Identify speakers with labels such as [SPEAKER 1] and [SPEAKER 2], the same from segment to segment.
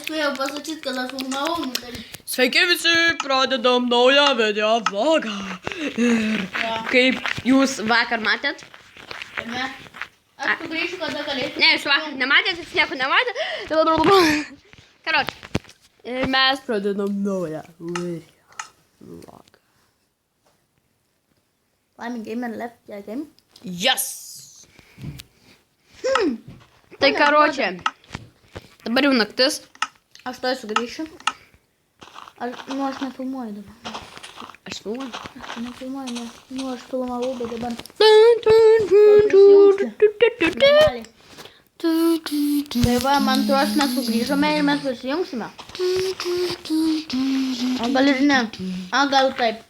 [SPEAKER 1] nespėjau pasakyti, kad aš filmavau.
[SPEAKER 2] Sveiki visi, pradedam naują video vlogą. Ir kaip jūs vakar matėt?
[SPEAKER 1] Ne. Aš sugrįšiu, kada galėsiu.
[SPEAKER 2] Ne, jūs vakar nematėt, jūs nieko nematėt. Karoč. Ir mes pradedam naują video vlogą.
[SPEAKER 1] Laiming game and left, yeah, game.
[SPEAKER 2] Yes! Tai karočią. Dabar jau naktis.
[SPEAKER 1] Aš to sugrįšiu. Aš nefilmuoju dabar.
[SPEAKER 2] Aš filmuoju.
[SPEAKER 1] Aš nefilmuoju, nes aš filmavau, bet dabar. Tai va, man tuos mes sugrįžome ir mes prisijungsime. O gal ir ne. A, gal taip.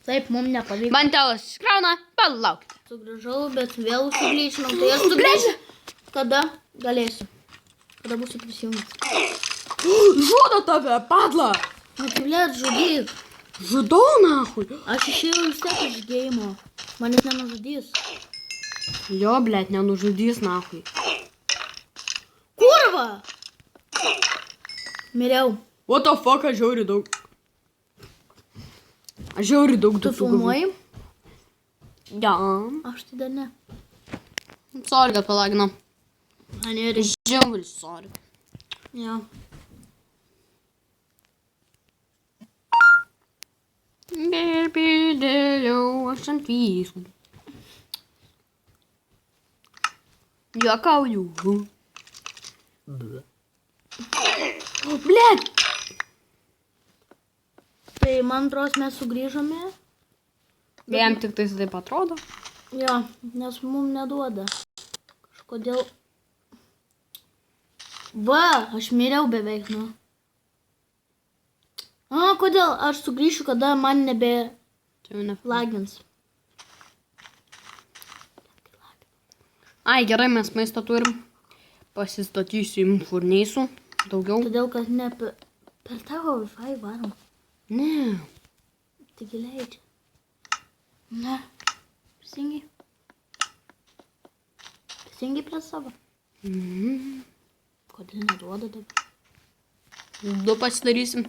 [SPEAKER 1] Taip, mums nepavyko.
[SPEAKER 2] Man telas skrauna, palaukite.
[SPEAKER 1] Sugrįžau, bet vėl sugrįžinau. Tai aš sugrįšiu. Kada galėsiu. Kada būsiu prisijungęs.
[SPEAKER 2] Žudo tave, padla!
[SPEAKER 1] Nu, tai blėt, žudyk.
[SPEAKER 2] Žudau, nahui.
[SPEAKER 1] Aš išėjau vis tiek iš geimo. Manęs nenužudys.
[SPEAKER 2] Jo, blėt, nenužudys, nahui.
[SPEAKER 1] Kurva! Miriau.
[SPEAKER 2] What the fuck, aš žiauri daug. Aš žiauri daug
[SPEAKER 1] Tu filmuoji?
[SPEAKER 2] Ja.
[SPEAKER 1] Aš tai dar ne.
[SPEAKER 2] Sorry, kad palaginau.
[SPEAKER 1] Ane, ir
[SPEAKER 2] Žiauri, sorry.
[SPEAKER 1] jo.
[SPEAKER 2] Gerbėdėliau, aš ant vysų. Juokauju. Blėt!
[SPEAKER 1] Tai man atrodo, mes sugrįžome.
[SPEAKER 2] Jam tik tais taip atrodo.
[SPEAKER 1] Jo, nes mums neduoda. Kažkodėl. Va, aš miriau beveik, nu. A, kodėl? Aš sugrįšiu, kada man nebe
[SPEAKER 2] Tai jau ne.
[SPEAKER 1] lagins.
[SPEAKER 2] Ai, gerai, mes maistą turim. Pasistatysim furneisų. Daugiau.
[SPEAKER 1] Todėl, kad ne per tavo Wi-Fi varom.
[SPEAKER 2] Ne.
[SPEAKER 1] Taigi leidžia. Ne. Prisijungi. Prisijungi prie savo. Kodėl neduoda dabar?
[SPEAKER 2] Du pasidarysim.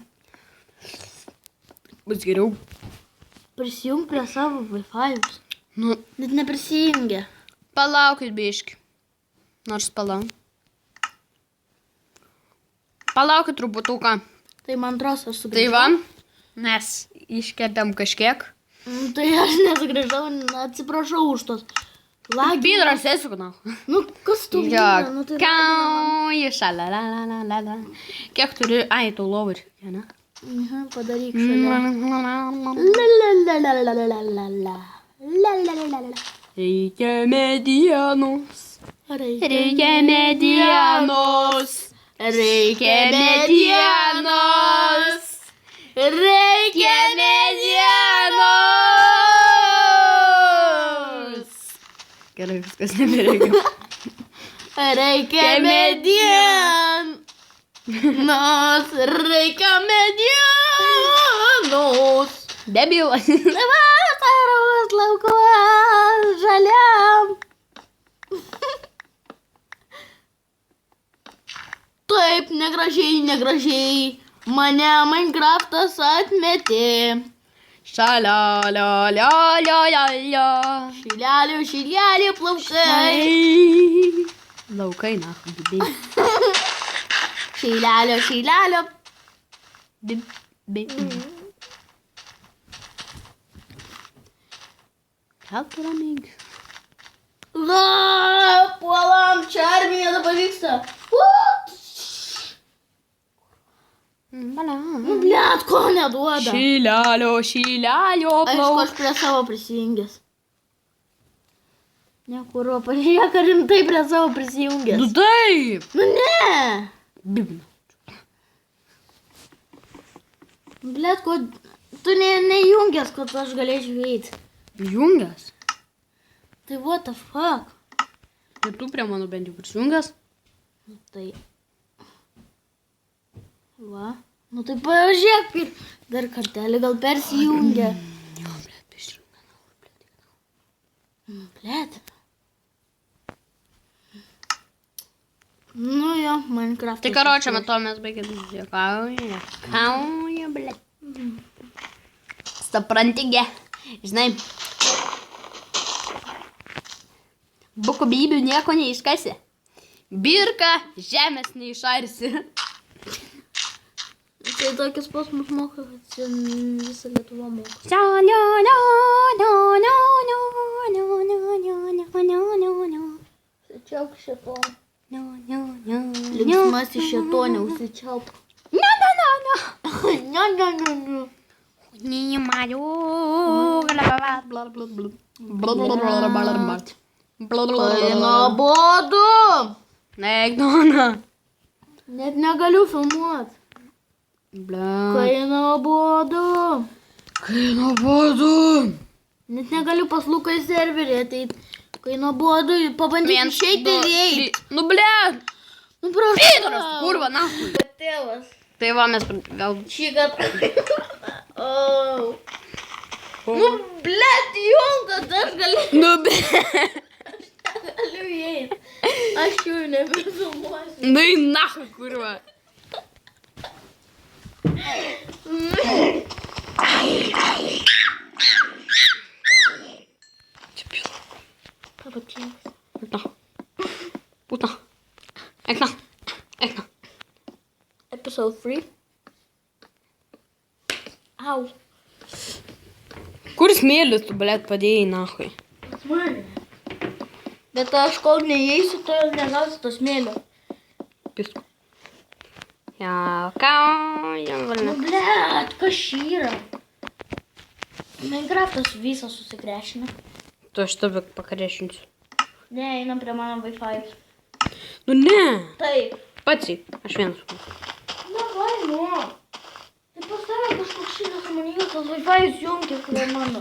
[SPEAKER 2] Bus geriau.
[SPEAKER 1] Prisijung prie savo Wi-Fi.
[SPEAKER 2] Nu,
[SPEAKER 1] Net neprisijungia.
[SPEAKER 2] palaukit biški. Nors palauk. Palaukit truputuką.
[SPEAKER 1] Tai man atrodo, aš
[SPEAKER 2] Tai
[SPEAKER 1] sugrįžau.
[SPEAKER 2] va, mes iškėtėm kažkiek.
[SPEAKER 1] Tai aš nesugrįžau, atsiprašau už tos lagį.
[SPEAKER 2] Pydras esi, na.
[SPEAKER 1] Nu, kas tu
[SPEAKER 2] Jo,
[SPEAKER 1] nu, tai
[SPEAKER 2] kauji šalia, la la la la la. Kiek turi, ai, tau lovų ir, ne?
[SPEAKER 1] Aha, padaryk šalia. La.
[SPEAKER 2] Reikia medienos. Reikia medienos. Reikia medienos. Reikia medienos. Gerai, viskas nebereikia.
[SPEAKER 1] Reikia medienos. Reikia medienos.
[SPEAKER 2] Debilas.
[SPEAKER 1] Vasaros laukuos žaliam. Taip, negražiai. Mane Minecraftas atmetė.
[SPEAKER 2] Šalia, la, la, la, la, la.
[SPEAKER 1] Šilelio plaukai.
[SPEAKER 2] Laukai, na, didai.
[SPEAKER 1] Šilelio.
[SPEAKER 2] Gal tu ramink?
[SPEAKER 1] Na, puolam, čia armija dabar vyksta. Nu, blet, ko neduoda.
[SPEAKER 2] Šilelio
[SPEAKER 1] Aišku,
[SPEAKER 2] plauk.
[SPEAKER 1] aš prie savo prisijungęs. Nekuro, pažiūrėk, rimtai prie savo prisijungęs.
[SPEAKER 2] Nu taip.
[SPEAKER 1] Nu, ne.
[SPEAKER 2] Bibna.
[SPEAKER 1] Blet, ko tu nejungęs, kad aš galėčiau eiti.
[SPEAKER 2] Jungęs.
[SPEAKER 1] Tai what the fuck?
[SPEAKER 2] Ir tu prie mano bent jau prisijungęs.
[SPEAKER 1] Nu, tai. Va. Nu, tai pažiūrėk, dar kartelį gal persijungia.
[SPEAKER 2] Jo, blėt, prisijungia.
[SPEAKER 1] Blet. Nu jo, Minecraft.
[SPEAKER 2] Tai karočią, matau, mes baigėm. Kauja, blėt. Suprantigė. Žinai. Buko bybių nieko neiškasi. Birka žemės neišarsi.
[SPEAKER 1] Tai tokius posmus moka, kad visą Lietuvą moka. Užsičiauk šitą. Linksmasis šetonė, užsičiauk. Ne. Tai nuobodu.
[SPEAKER 2] Neigdona.
[SPEAKER 1] Net negaliu filmuot. Kai nuobodu. Net negaliu pas Luką į serverį ateit. Kai nuobodu, pabandyk išeiti ir įeit.
[SPEAKER 2] Nu, blėt.
[SPEAKER 1] Nu, prašau.
[SPEAKER 2] Pydaras, kurva, nahui.
[SPEAKER 1] Tėvas.
[SPEAKER 2] Tai va, mes vėl...
[SPEAKER 1] Šį kartą. Nu, blėt, jungas, aš galiu.
[SPEAKER 2] Nu, blėt.
[SPEAKER 1] Galiu įeit. Aš jų nebefilmuosiu.
[SPEAKER 2] Nu, į nahui, kurva. Puta. Ekna.
[SPEAKER 1] Episode 3. Au.
[SPEAKER 2] Kur smėlis tu, blėt, padėjai, nahui?
[SPEAKER 1] Bet aš kol neįeisiu, to negausiu to smėlio.
[SPEAKER 2] Pisku. Kauja,
[SPEAKER 1] Nu,
[SPEAKER 2] blėt.
[SPEAKER 1] blėt, kas čia yra? Minecraftas visą susikrešina.
[SPEAKER 2] Tu aš tave pakrešinsiu.
[SPEAKER 1] Ne, einam prie mano Wi-Fi.
[SPEAKER 2] Nu, ne.
[SPEAKER 1] Taip.
[SPEAKER 2] Pats į, aš vienas.
[SPEAKER 1] Davai, nu. Tai pas tave kažkoks šitas sąmoningas, tas Wi-Fi įjungęs, kurio mano.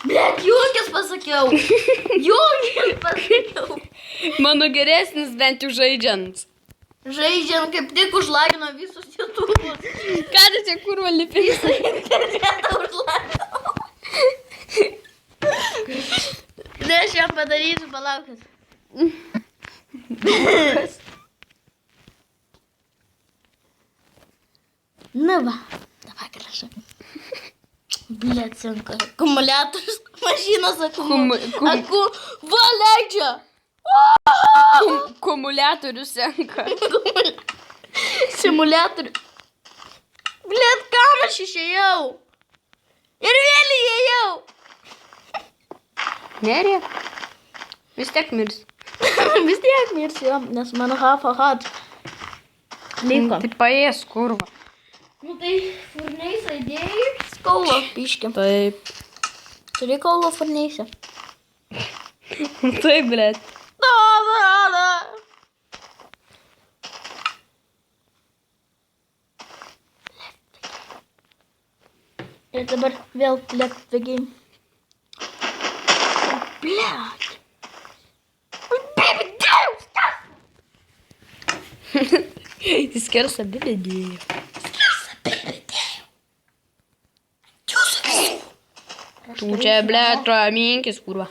[SPEAKER 1] Blet, jungęs pasakiau. Jungęs pasakiau.
[SPEAKER 2] Mano geresnis bent jau žaidžiant.
[SPEAKER 1] Žaidžiant kaip tik užlagino visus YouTube'us.
[SPEAKER 2] Ką tu čia kurva lipi?
[SPEAKER 1] Internetą užlagino. Ne, aš jam padarysiu, palaukit. Nu va, davai gražu. Blet, senka. Akumuliatorius, mašinos va, leidžia.
[SPEAKER 2] Kumuliatorius senka.
[SPEAKER 1] Simuliatorius. Blet, kam aš išėjau? Ir vėl įėjau.
[SPEAKER 2] Nerėk. Vis tiek mirs.
[SPEAKER 1] Vis tiek mirsiu, nes mano hat liko.
[SPEAKER 2] Tai paės, kurva.
[SPEAKER 1] Nu tai furneisą įdėjai kaulo piškį.
[SPEAKER 2] Taip.
[SPEAKER 1] Turi kaulo furneisę.
[SPEAKER 2] Taip, blėt.
[SPEAKER 1] Da. Ir dabar vėl left the game. Blet. Baby, don't stop.
[SPEAKER 2] Jis kersa bilidėjo. Tu čia, blėt, raminkis, kurva.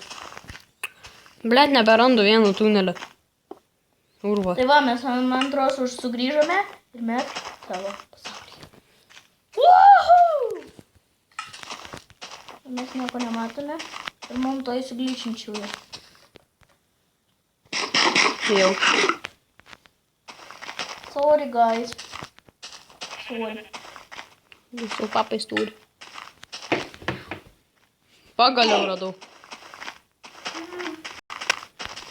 [SPEAKER 2] Blėt, neberandu vieno tunelio. Kurva.
[SPEAKER 1] Tai va, mes man antros sugrįžome ir mes savo pasaulyje. Woohoo! Mes nieko nematome ir mums to įsiglyčinčiau.
[SPEAKER 2] Jau.
[SPEAKER 1] Sorry, guys. Sorry.
[SPEAKER 2] Visų papais turi. Pagaliau radau.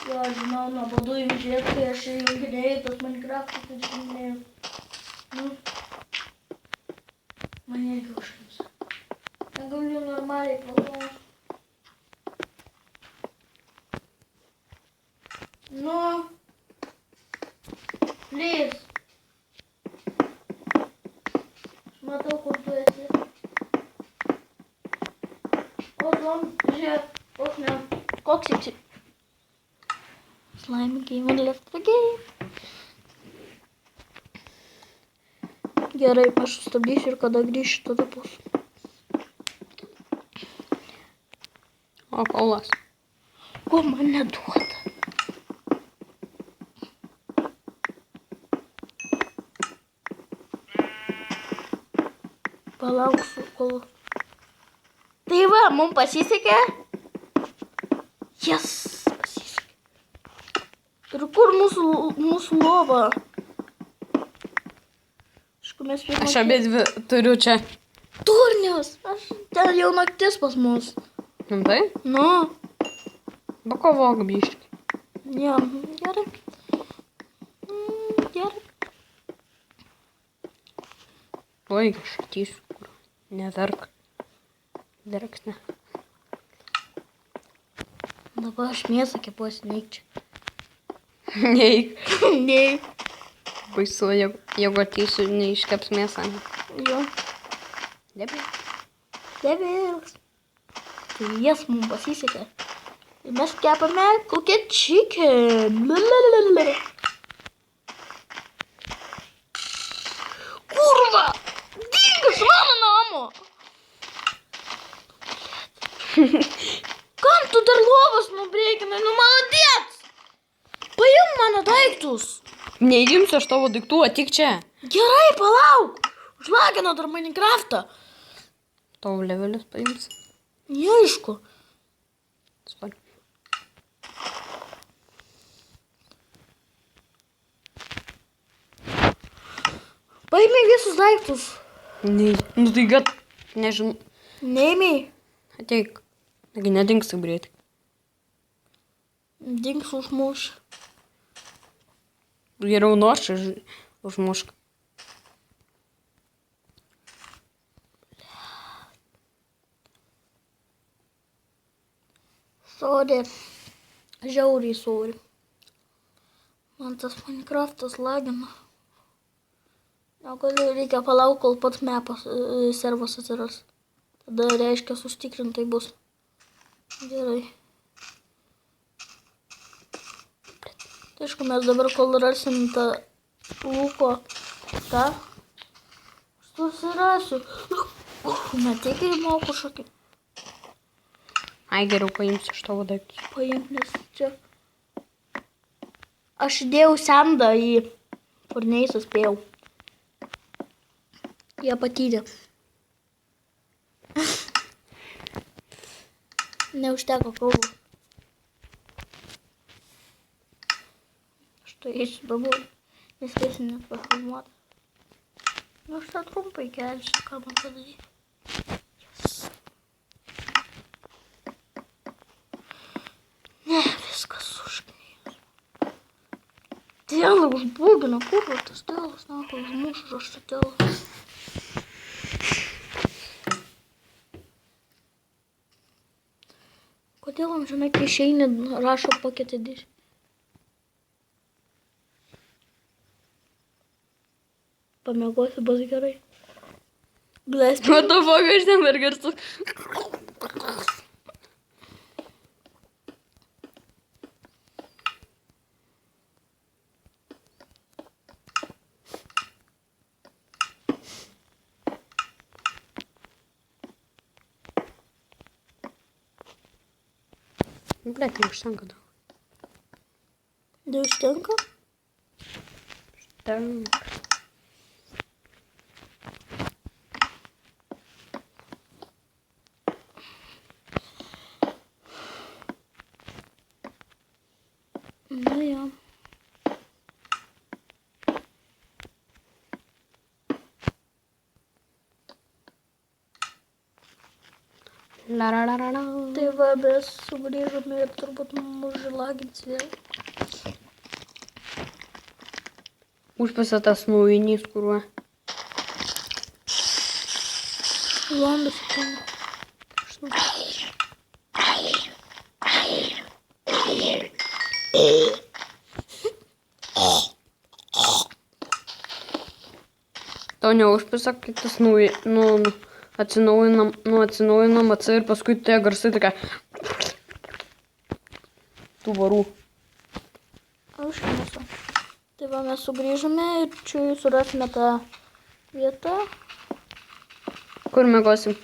[SPEAKER 1] Jo, žinau, nuobodu jums žiūrėti, kai aš įjunginėjau tos Minecraftus ir žiūrėjau. Nu, man irgi užkims. Negaliu normaliai planuoti. Nu, please. Aš matau, kur tu esi. O, žiūrėk, koks esi. Slime game and left the game. Gerai, aš sustabdysiu ir kada grįšiu, tada bus.
[SPEAKER 2] O, kaulas.
[SPEAKER 1] Ko man neduoda? Palauksiu, kol... Tai va, mums pasisekė. Jas, pasisekė. Ir kur mūsų lova? Aišku, mes pirmą...
[SPEAKER 2] Aš abie dvi turiu čia.
[SPEAKER 1] Turnius! Ten jau naktis pas mus.
[SPEAKER 2] Rimtai?
[SPEAKER 1] Nu.
[SPEAKER 2] Pakovok biškį.
[SPEAKER 1] Jo, gerai. Gerai.
[SPEAKER 2] Oi, aš ateisiu, kur. Neverk. Verksne.
[SPEAKER 1] Dabar aš mėsą kepuosi, neik čia.
[SPEAKER 2] Neik.
[SPEAKER 1] Neik.
[SPEAKER 2] Baisu, jeigu ateisiu, neiškeps mėsą.
[SPEAKER 1] Jo.
[SPEAKER 2] Debil.
[SPEAKER 1] Devils. Tai jas mums pasisekė. Ir mes kepame kokią chicken. Lalalala. Kurva! Dingas mano namo! Kam tu dar lovas nubrėkime? Nu, maladėts! Paimk mano daiktus.
[SPEAKER 2] Neįgimsiu aš tavo daiktų, atik čia.
[SPEAKER 1] Gerai, palauk. Užlagino dar Minecraftą.
[SPEAKER 2] Tavo levelis paims.
[SPEAKER 1] Neaišku.
[SPEAKER 2] Spal.
[SPEAKER 1] Paėmė visus daiktus.
[SPEAKER 2] Ne. Nu tai gat, nežinau.
[SPEAKER 1] Neėmėjai.
[SPEAKER 2] Ateik. Nagi nedingsi greitai.
[SPEAKER 1] Dings užmuš.
[SPEAKER 2] Geriau nors užmušk.
[SPEAKER 1] Sorry. Žiauriai sorry. Man tas Minecraftas lagina. Negaliu, reikia palauk, kol pats mepas servas atsiras. Tada reiškia sustikrintai bus. Gerai. Tai aišku, mes dabar kol rasim tą lūko. Ką? Susirasiu. Netikai moku šokį.
[SPEAKER 2] Ai, geriau paimsiu iš tavo daiktus.
[SPEAKER 1] Paimk, nes čia... Aš įdėjau sendą į kur neįsispėjau. Jie patyrė. Neužteko kalbų. Štai eisiu dabar. Nespėsiu net pafilmuoti. Nu, aš tą trumpai kelsiu, ką man padaryti. Yes. Ne, viskas užknės. Tėlą užbūgino, kur tas tėlas, na, užmušu aš tą tėlą. Kodėl amžinai, kai išeini, rašo paketį diš? Pamiegosiu, bus gerai. Blės.
[SPEAKER 2] What the fuck, aš ten per garsus. Блядь, neužtenka daug.
[SPEAKER 1] Neužtenka?
[SPEAKER 2] Užtenka.
[SPEAKER 1] Na jo.
[SPEAKER 2] Larararara.
[SPEAKER 1] Tai va, mes sugrįžome ir turbūt mus žilagins vėl.
[SPEAKER 2] Užpisa tas nuvinys, kuriuo.
[SPEAKER 1] Landas ateina.
[SPEAKER 2] Tau neužpisa, kai tas atsinaujinam atsai ir paskui tie garsai tokia tų varų.
[SPEAKER 1] Aš nesu. Tai va, mes sugrįžome ir čia surasime tą vietą.
[SPEAKER 2] Kur mėgosim?